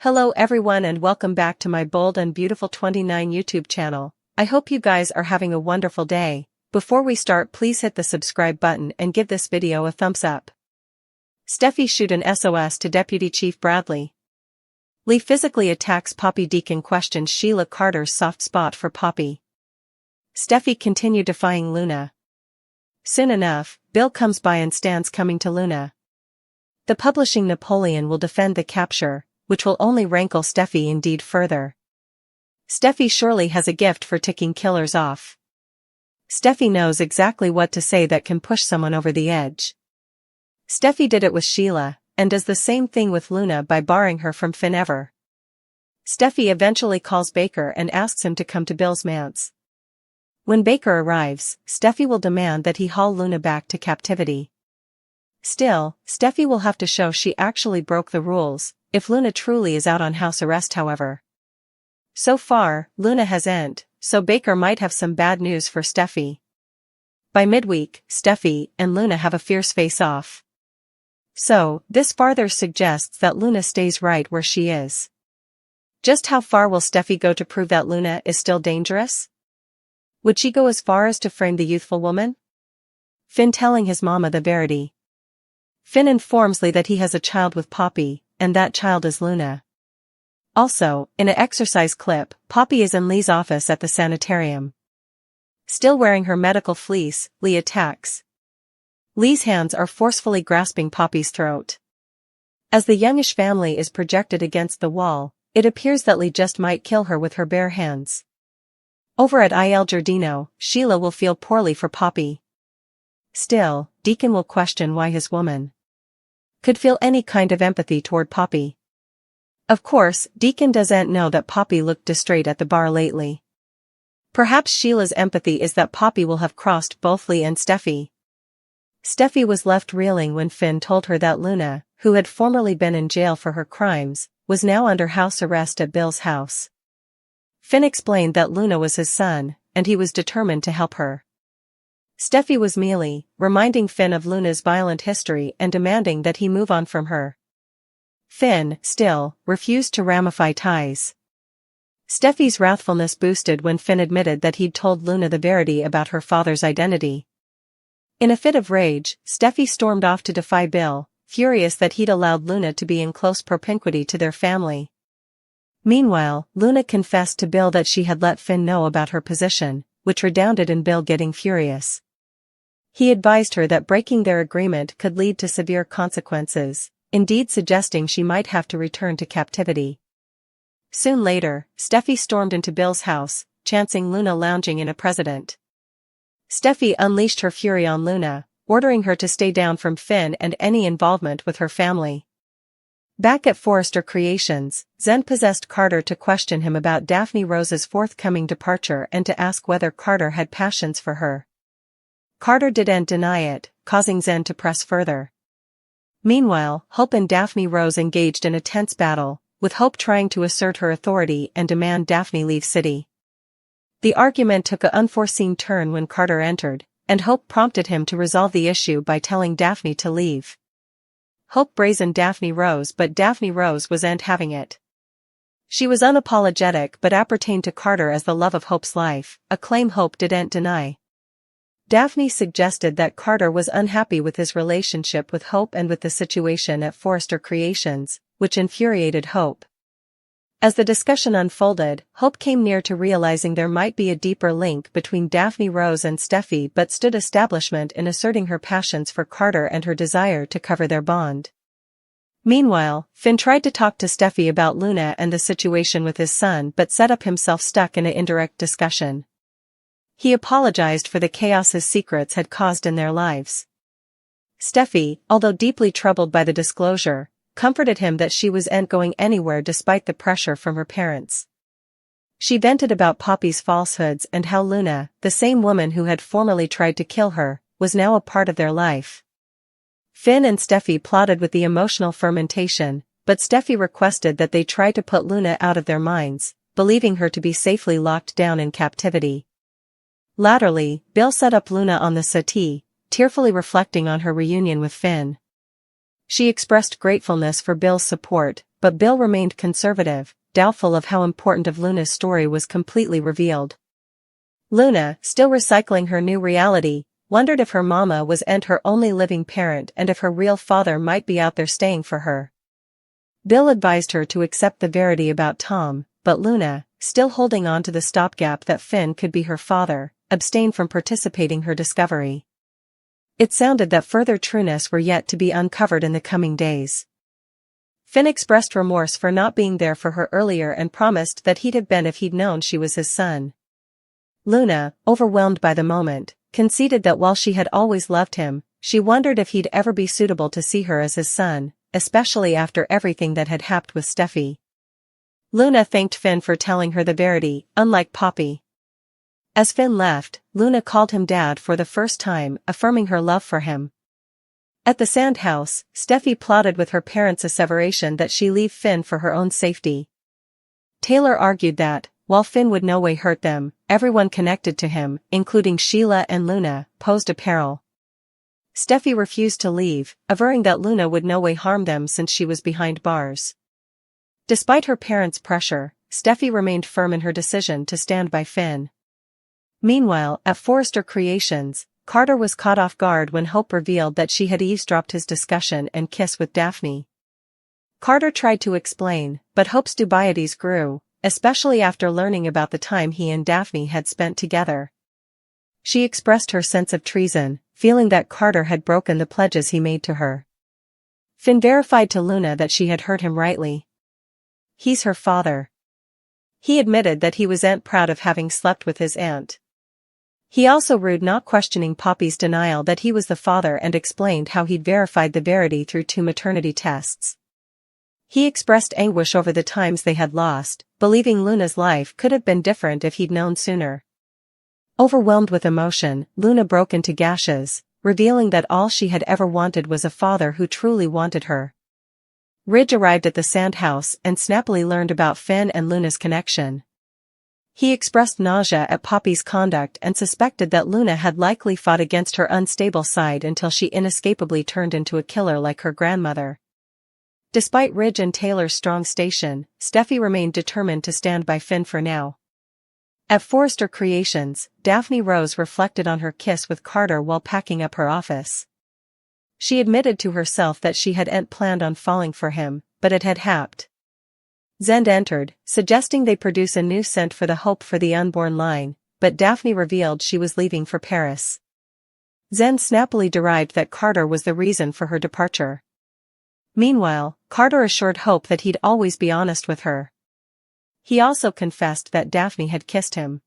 Hello everyone and welcome back to my Bold and Beautiful 29 YouTube channel. I hope you guys are having a wonderful day. Before we start, please hit the subscribe button and give this video a thumbs up. Steffi shoot an SOS to Deputy Chief Bradley. Lee physically attacks Poppy. Deacon questions Sheila Carter's soft spot for Poppy. Steffi continue defying Luna. Soon enough, Bill comes by and stands coming to Luna. The publishing Napoleon will defend the capture, which will only rankle Steffi indeed further. Steffi surely has a gift for ticking killers off. Steffi knows exactly what to say that can push someone over the edge. Steffi did it with Sheila, and does the same thing with Luna by barring her from Finn ever. Steffi eventually calls Baker and asks him to come to Bill's manse. When Baker arrives, Steffi will demand that he haul Luna back to captivity. Still, Steffi will have to show she actually broke the rules, if Luna truly is out on house arrest however. So far, Luna hasn't, so Baker might have some bad news for Steffi. By midweek, Steffi and Luna have a fierce face-off. So, this farther suggests that Luna stays right where she is. Just how far will Steffi go to prove that Luna is still dangerous? Would she go as far as to frame the youthful woman? Finn telling his mama the verity. Finn informs Lee that he has a child with Poppy, and that child is Luna. Also, in an exercise clip, Poppy is in Lee's office at the sanitarium. Still wearing her medical fleece, Lee attacks. Lee's hands are forcefully grasping Poppy's throat. As the youngish family is projected against the wall, it appears that Lee just might kill her with her bare hands. Over at Il Giardino, Sheila will feel poorly for Poppy. Still, Deacon will question why his woman could feel any kind of empathy toward Poppy. Of course, Deacon doesn't know that Poppy looked distrait at the bar lately. Perhaps Sheila's empathy is that Poppy will have crossed both Lee and Steffi. Steffi was left reeling when Finn told her that Luna, who had formerly been in jail for her crimes, was now under house arrest at Bill's house. Finn explained that Luna was his son, and he was determined to help her. Steffi was mealy, reminding Finn of Luna's violent history and demanding that he move on from her. Finn, still, refused to ramify ties. Steffi's wrathfulness boosted when Finn admitted that he'd told Luna the verity about her father's identity. In a fit of rage, Steffi stormed off to defy Bill, furious that he'd allowed Luna to be in close propinquity to their family. Meanwhile, Luna confessed to Bill that she had let Finn know about her position, which redounded in Bill getting furious. He advised her that breaking their agreement could lead to severe consequences, indeed suggesting she might have to return to captivity. Soon later, Steffi stormed into Bill's house, chancing Luna lounging in a president. Steffi unleashed her fury on Luna, ordering her to stay down from Finn and any involvement with her family. Back at Forrester Creations, Zen possessed Carter to question him about Daphne Rose's forthcoming departure and to ask whether Carter had passions for her. Carter didn't deny it, causing Zen to press further. Meanwhile, Hope and Daphne Rose engaged in a tense battle, with Hope trying to assert her authority and demand Daphne leave city. The argument took an unforeseen turn when Carter entered, and Hope prompted him to resolve the issue by telling Daphne to leave. Hope brazened Daphne Rose, but Daphne Rose wasn't having it. She was unapologetic but appertained to Carter as the love of Hope's life, a claim Hope didn't deny. Daphne suggested that Carter was unhappy with his relationship with Hope and with the situation at Forrester Creations, which infuriated Hope. As the discussion unfolded, Hope came near to realizing there might be a deeper link between Daphne Rose and Steffi but stood establishment in asserting her passions for Carter and her desire to cover their bond. Meanwhile, Finn tried to talk to Steffi about Luna and the situation with his son but set up himself stuck in an indirect discussion. He apologized for the chaos his secrets had caused in their lives. Steffi, although deeply troubled by the disclosure, comforted him that she wasn't going anywhere despite the pressure from her parents. She vented about Poppy's falsehoods and how Luna, the same woman who had formerly tried to kill her, was now a part of their life. Finn and Steffi plotted with the emotional fermentation, but Steffi requested that they try to put Luna out of their minds, believing her to be safely locked down in captivity. Latterly, Bill set up Luna on the settee, tearfully reflecting on her reunion with Finn. She expressed gratefulness for Bill's support, but Bill remained conservative, doubtful of how important of Luna's story was completely revealed. Luna, still recycling her new reality, wondered if her mama was her only living parent and if her real father might be out there staying for her. Bill advised her to accept the verity about Tom, but Luna, still holding on to the stopgap that Finn could be her father, abstained from participating in her discovery. It sounded that further trueness were yet to be uncovered in the coming days. Finn expressed remorse for not being there for her earlier and promised that he'd have been if he'd known she was his son. Luna, overwhelmed by the moment, conceded that while she had always loved him, she wondered if he'd ever be suitable to see her as his son, especially after everything that had happened with Steffy. Luna thanked Finn for telling her the verity, unlike Poppy. As Finn left, Luna called him Dad for the first time, affirming her love for him. At the sand house, Steffy plotted with her parents' asseveration that she leave Finn for her own safety. Taylor argued that, while Finn would no way hurt them, everyone connected to him, including Sheila and Luna, posed a peril. Steffy refused to leave, averring that Luna would no way harm them since she was behind bars. Despite her parents' pressure, Steffy remained firm in her decision to stand by Finn. Meanwhile, at Forrester Creations, Carter was caught off guard when Hope revealed that she had eavesdropped his discussion and kiss with Daphne. Carter tried to explain, but Hope's dubieties grew, especially after learning about the time he and Daphne had spent together. She expressed her sense of treason, feeling that Carter had broken the pledges he made to her. Finn verified to Luna that she had heard him rightly. He's her father. He admitted that he was proud of having slept with his aunt. He also rued not questioning Poppy's denial that he was the father and explained how he'd verified the verity through 2 maternity tests. He expressed anguish over the times they had lost, believing Luna's life could have been different if he'd known sooner. Overwhelmed with emotion, Luna broke into gashes, revealing that all she had ever wanted was a father who truly wanted her. Ridge arrived at the sand house and snappily learned about Finn and Luna's connection. He expressed nausea at Poppy's conduct and suspected that Luna had likely fought against her unstable side until she inescapably turned into a killer like her grandmother. Despite Ridge and Taylor's strong station, Steffy remained determined to stand by Finn for now. At Forrester Creations, Daphne Rose reflected on her kiss with Carter while packing up her office. She admitted to herself that she had planned on falling for him, but it had happened. Zend entered, suggesting they produce a new scent for the Hope for the Unborn line, but Daphne revealed she was leaving for Paris. Zend snappily derived that Carter was the reason for her departure. Meanwhile, Carter assured Hope that he'd always be honest with her. He also confessed that Daphne had kissed him.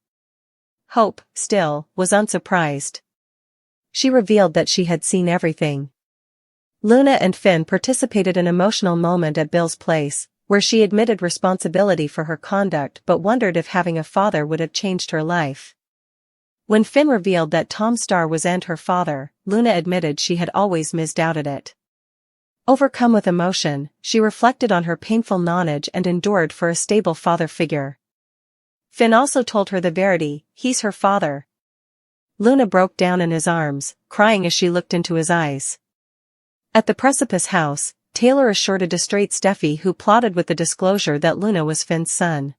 Hope, still, was unsurprised. She revealed that she had seen everything. Luna and Finn participated in an emotional moment at Bill's place, where she admitted responsibility for her conduct but wondered if having a father would have changed her life. When Finn revealed that Tom Starr was her father, Luna admitted she had always misdoubted it. Overcome with emotion, she reflected on her painful knowledge and endured for a stable father figure. Finn also told her the verity, he's her father. Luna broke down in his arms, crying as she looked into his eyes. At the Precipice house, Taylor assured a distraught Steffy who plotted with the disclosure that Luna was Finn's son.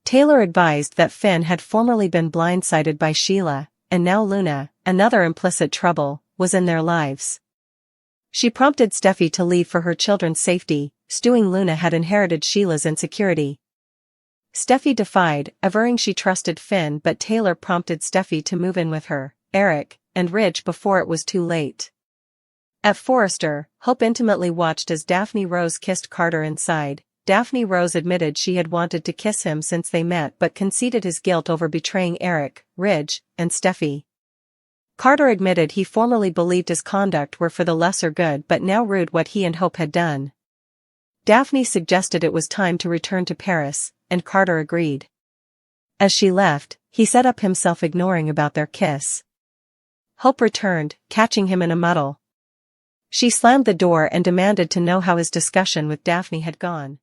Taylor advised that Finn had formerly been blindsided by Sheila, and now Luna, another implicit trouble, was in their lives. She prompted Steffy to leave for her children's safety, stewing Luna had inherited Sheila's insecurity. Steffy defied, averring she trusted Finn, but Taylor prompted Steffy to move in with her, Eric, and Ridge before it was too late. At Forrester, Hope intimately watched as Daphne Rose kissed Carter inside. Daphne Rose admitted she had wanted to kiss him since they met but conceded his guilt over betraying Eric, Ridge, and Steffy. Carter admitted he formerly believed his conduct were for the lesser good but now rued what he and Hope had done. Daphne suggested it was time to return to Paris, and Carter agreed. As she left, he set up himself ignoring about their kiss. Hope returned, catching him in a muddle. She slammed the door and demanded to know how his discussion with Daphne had gone.